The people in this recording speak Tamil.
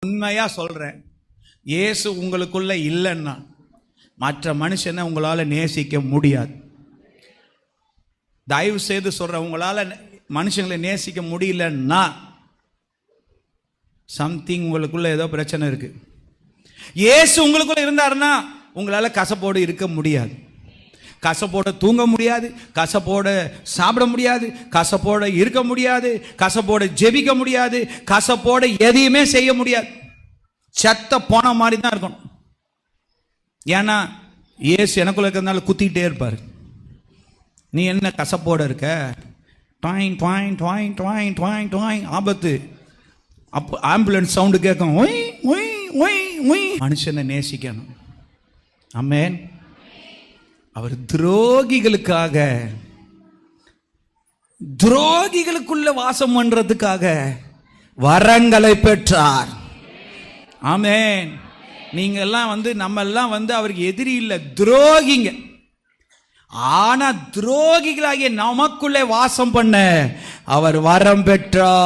உண்மையா சொல்றேன், இயேசு உங்களுக்குள்ள இல்லைன்னா மற்ற மனுஷனை உங்களால நேசிக்க முடியாது. தயவு செய்து சொல்றேன், உங்களால மனுஷங்களை நேசிக்க முடியலன்னா சம்திங் உங்களுக்குள்ள ஏதோ பிரச்சனை இருக்கு. இயேசு உங்களுக்குள்ள இருந்தாருன்னா உங்களால கசப்போடு இருக்க முடியாது, கசப்போட தூங்க முடியாது, கசப்போட சாப்பிட முடியாது, கசப்போட இருக்க முடியாது, கசப்போட ஜெபிக்க முடியாது, கசப்போட எதையுமே செய்ய முடியாது. செத்த போன மாதிரி தான் இருக்கணும். ஏன்னா இயேசு எனக்குள்ள இருக்கிறதுனால குத்திக்கிட்டே இருப்பார். நீ என்ன கசப்போட இருக்க, டாயின் டாயின் டாயின் டாயின் டாயின் டாயின், ஆபத்து. அப்போ ஆம்புலன்ஸ் சவுண்டு கேட்கும், ஒய் ஒய் ஒய் ஒய். மனுஷனை நேசிக்கணும். ஆமென். அவர் துரோகிகளுக்குள்ள வாசம் பண்றதுக்காக வரங்களை பெற்றார். ஆமென். நீங்க எல்லாம் நம்ம எல்லாம் அவருக்கு எதிரி இல்லை, துரோகிங்க. ஆனா துரோகிகளாகிய நமக்குள்ளே வாசம் பண்ண அவர் வரம் பெற்றார்.